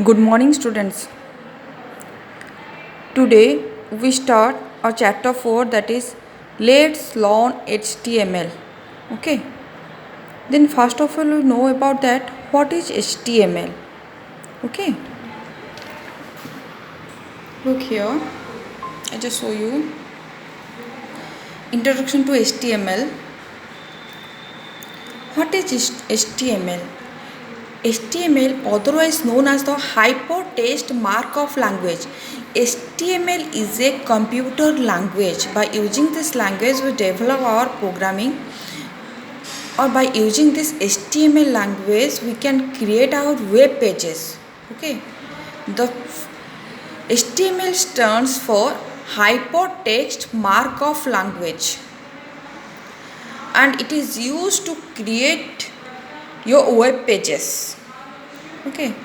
Good morning, students. Today we start our chapter 4, that is Let's Learn HTML. Okay. Then first of all we know about that what is HTML. Okay. Look here. I just show you. Introduction to HTML. What is HTML? HTML, otherwise known as the Hypertext Markup Language. HTML is a computer language. By using this language, we develop our programming, or by using this HTML language, we can create our web pages. Okay, the HTML stands for Hypertext Markup Language, and it is used to create your web pages. Okay,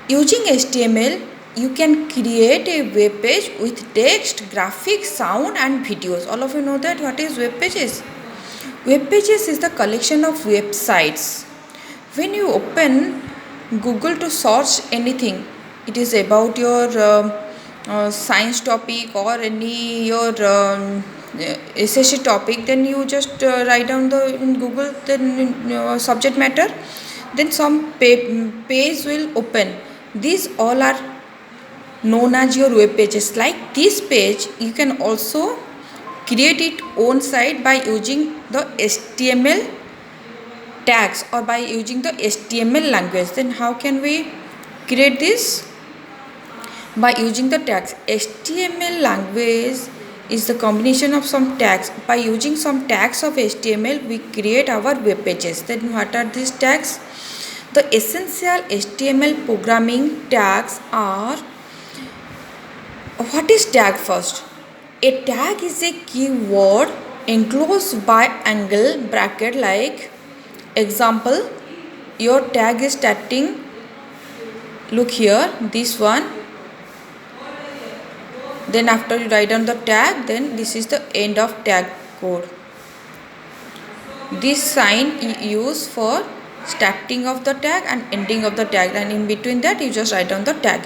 using HTML you can create a web page with text, graphics, sound and videos. All of you know that what is web pages. Web pages is the collection of websites. When you open Google to search anything, it is about your science topic or any your SSC topic, then you just write down the in Google then subject matter, then some page will open. These all are known as your web pages. Like this page, you can also create it own site by using the HTML tags or by using the HTML language. Then how can we create this? By using the tags. HTML language is the combination of some tags. By using some tags of HTML, we create our web pages. Then what are these tags? The essential HTML programming tags are, what is tag first? A tag is a keyword enclosed by angle bracket. Like example, your tag is starting, look here, this one. Then after you write down the tag, then this is the end of tag code. This sign is used for starting of the tag and ending of the tag, and in between that you just write down the tag.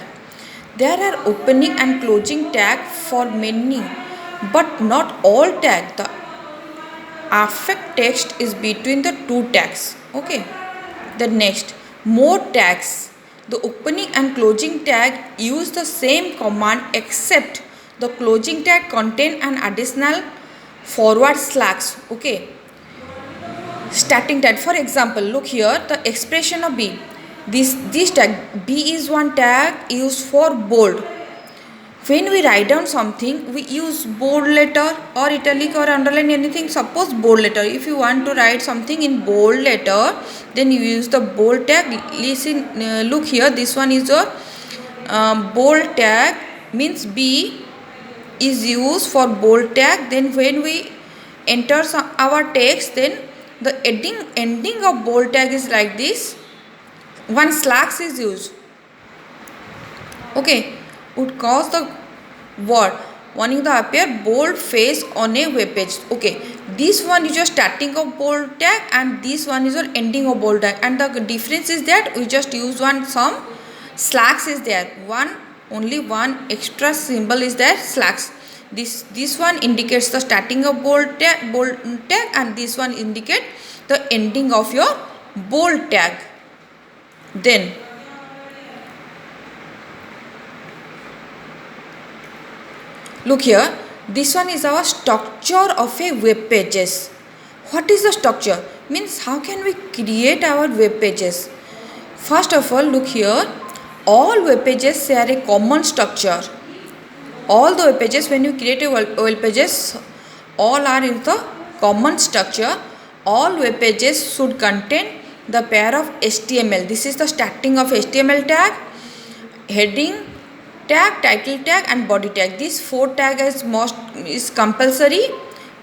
There are opening and closing tag for many, but not all tag. The affect text is between the two tags. Okay. The next, more tags. The opening and closing tag use the same command, except the closing tag contain an additional forward slash. Okay. Starting tag, for example, look here, the expression of B. This tag B is one tag used for bold. When we write down something, we use bold letter or italic or underline anything. Suppose bold letter. If you want to write something in bold letter, then you use the bold tag. Listen, look here. This one is a bold tag, means B is used for bold tag. Then when we enter our text, then the ending of bold tag is like this. One slash is used. Okay, would cause the word wanting to appear bold face on a web page. Okay, this one is your starting of bold tag and this one is your ending of bold tag, and the difference is that we just use one, some slash is there, one only one extra symbol is there, slash. This one indicates the starting of bold tag, and this one indicate the ending of your bold tag. Then look here, this one is our structure of a web pages. What is the structure? Means how can we create our web pages? First of all, look here, all web pages share a common structure. All the web pages, when you create a web pages, all are in the common structure. All web pages should contain the pair of HTML. This is the starting of HTML tag, heading tag, title tag and body tag. These four tags is compulsory: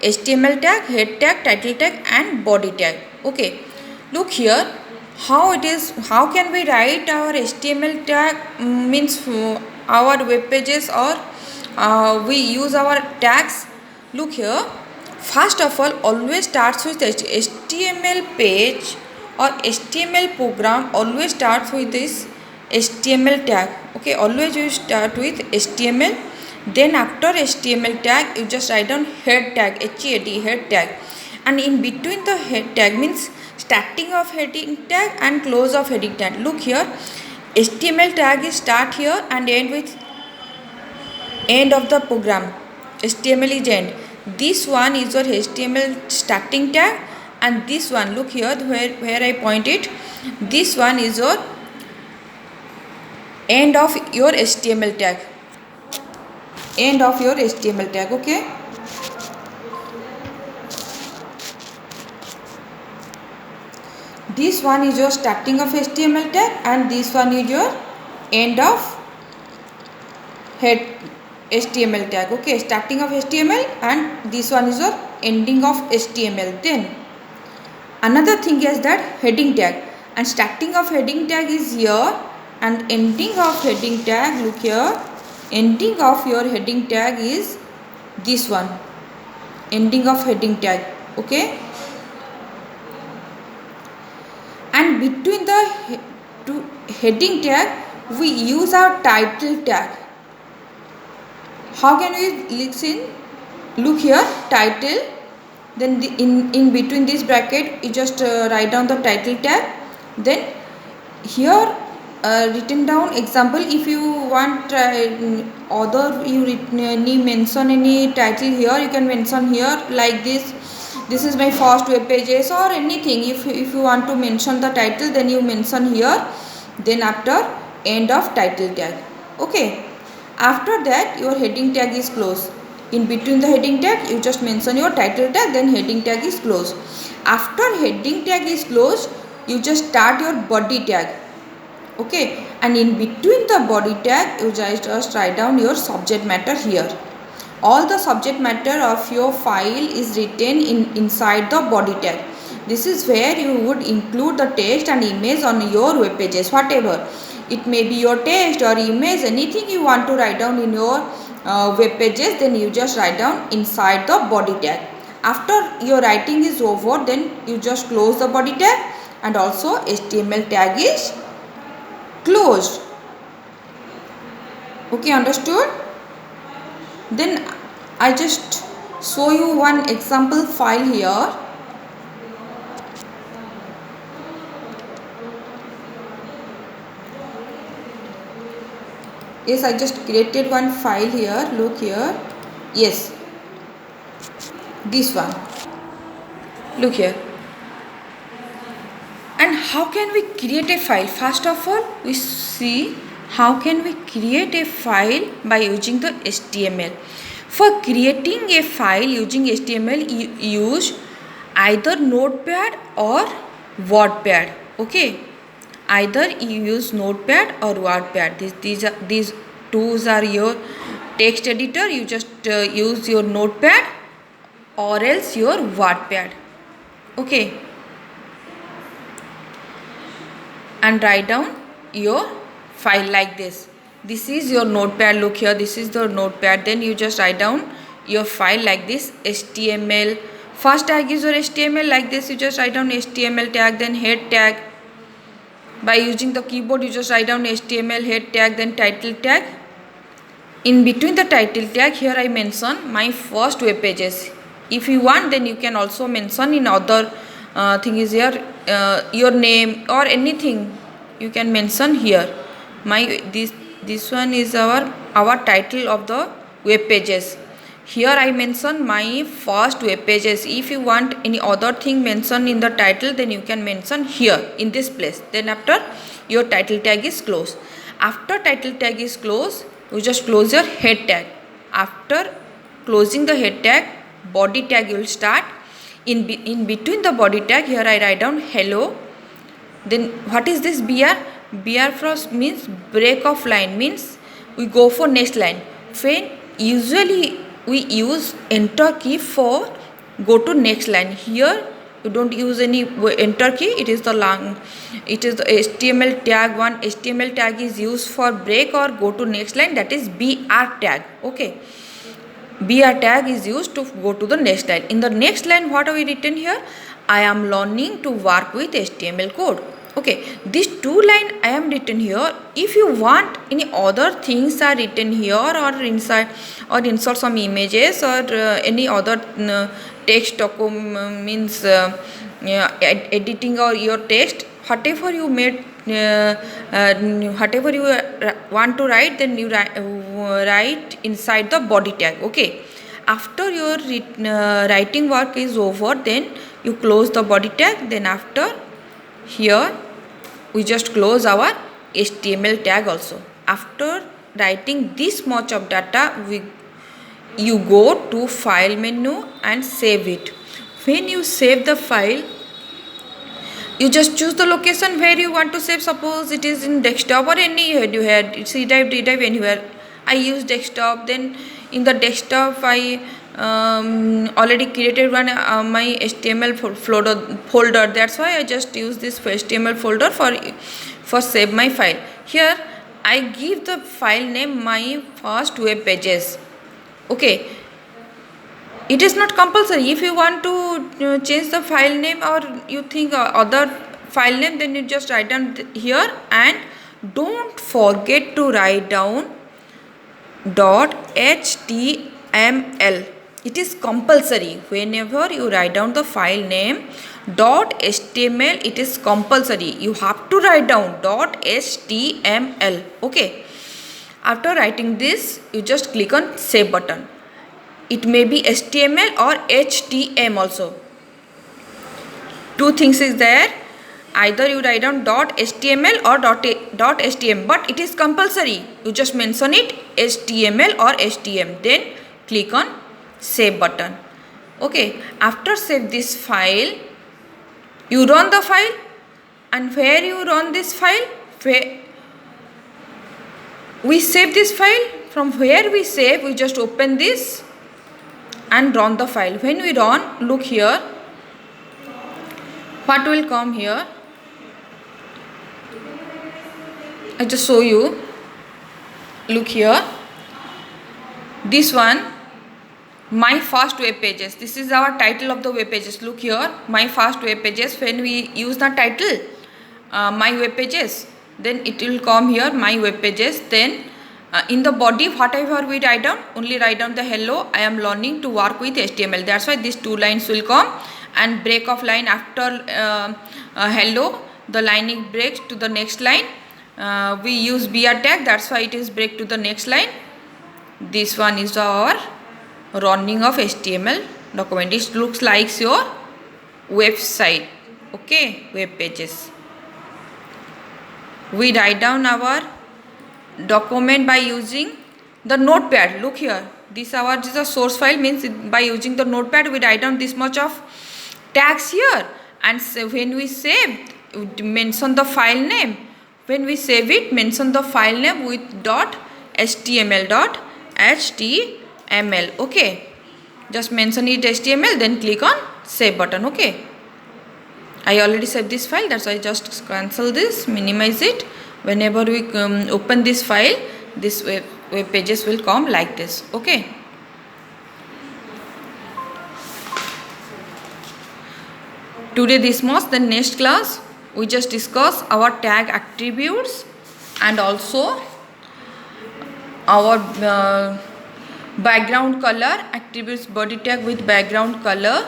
HTML tag, head tag, title tag and body tag. Okay, look here how it is. How can we write our HTML tag? Means our web pages, or we use our tags. Look here, first of all, always starts with HTML page or HTML program always starts with this HTML tag. Okay, always you start with HTML. Then after HTML tag, you just write down head tag, HEAD, head tag. And in between the head tag means starting of heading tag and close of heading tag. Look here, HTML tag is start here and end with end of the program. HTML is end. This one is your HTML starting tag, and this one, look here where I point it, this one is your end of your HTML tag. End of your HTML tag. Okay. This one is your starting of HTML tag, and this one is your end of head HTML tag. Okay, starting of HTML, and this one is your ending of HTML. Then another thing is that heading tag, and starting of heading tag is here, and ending of heading tag, look here, ending of your heading tag is this one, ending of heading tag. Okay, and between the two heading tag we use our title tag. How can we listen? Look here, title, then in between this bracket you just write down the title tag. Then here written down example, if you want other you mention any title here, you can mention here like this is my first web pages or anything. If you want to mention the title, then you mention here, then after end of title tag. Okay, after that your heading tag is closed. In between the heading tag you just mention your title tag, then heading tag is closed. After heading tag is closed, you just start your body tag. Okay, and in between the body tag you just write down your subject matter here. All the subject matter of your file is written inside the body tag. This is where you would include the text and image on your web pages, whatever it may be, your text or image, anything you want to write down in your web pages, then you just write down inside the body tag. After your writing is over, then you just close the body tag, and also HTML tag is closed. Okay, understood? Then I just show you one example file here. Yes, I just created one file here. Look here. Yes, this one. Look here. And how can we create a file? First of all, we see how can we create a file by using the HTML. For creating a file using HTML, you use either Notepad or WordPad. Okay, either you use Notepad or WordPad. These tools are your text editor. You just use your Notepad or else your WordPad. Okay, and write down your file like this. This is your Notepad. Look here, this is the Notepad. Then you just write down your file like this, HTML. First tag is your HTML, like this. You just write down HTML tag, then head tag. By using the keyboard, you just write down HTML head tag, then title tag. In between the title tag, here I mention my first web pages. If you want, then you can also mention in other thing is here your name or anything you can mention here. This one is our title of the web pages. Here I mention my first web pages. If you want any other thing mentioned in the title, then you can mention here in this place. Then after your title tag is closed. After title tag is closed, you just close your head tag. After closing the head tag, body tag will start. In between the body tag, here I write down hello. Then what is this BR? BR frost means break of line, means we go for next line. When usually we use enter key for go to next line. Here you don't use any enter key. It is the HTML tag one. HTML tag is used for break or go to next line, that is BR tag. Okay, BR tag is used to go to the next line. In the next line, what have we written here? I am learning to work with HTML code. Okay, these two line I am written here. If you want any other things are written here, or inside, or insert some images, or any other text document, means yeah, editing or your text, whatever you made, whatever you want to write, then you write inside the body tag. Okay, after your writing work is over, then you close the body tag. Then after, here we just close our HTML tag also. After writing this much of data, you go to file menu and save it. When you save the file, you just choose the location where you want to save. Suppose it is in desktop or anywhere you had C drive, D drive, anywhere. I use desktop. Then in the desktop I already created one my HTML folder. That's why I just use this HTML folder for save my file. Here I give the file name my first web pages. Okay, it is not compulsory. If you want to change the file name, or you think other file name, then you just write down here, and don't forget to write down .html. It is compulsory. Whenever you write down the file name .html, it is compulsory. You have to write down .html. Okay, after writing this, you just click on save button. It may be HTML or HTML also. Two things is there. Either you write down .html or .htm, but it is compulsory. You just mention it HTML or HTM. Then click on save button. Okay. After save this file, you run the file, and where you run this file, where we save this file, from where we save, we just open this and run the file. When we run, look here, what will come here. I just show you. Look here, this one, my first web pages. This is our title of the web pages. Look here, my first web pages. When we use the title my web pages, then it will come here, my web pages. Then in the body, whatever we write down, only write down the hello, I am learning to work with HTML. That's why these two lines will come, and break of line after hello, the line breaks to the next line. We use BR tag, that's why it is break to the next line. This one is our running of HTML document. It looks like your website. Okay, web pages. We write down our document by using the notepad. Look here, this is a source file, means by using the notepad we write down this much of tags here, and when we save, mention the file name. When we save it, mention the file name with .html. Okay, just mention it HTML, then click on save button. Okay, I already saved this file, that's why I just cancel this, minimize it. Whenever we open this file, this web pages will come like this. Okay, today this much. Then next class we just discuss our tag attributes, and also our background color attributes, body tag with background color,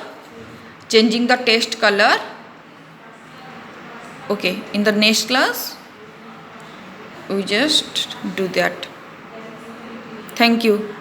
changing the text color. Okay, in the next class we just do that. Thank you.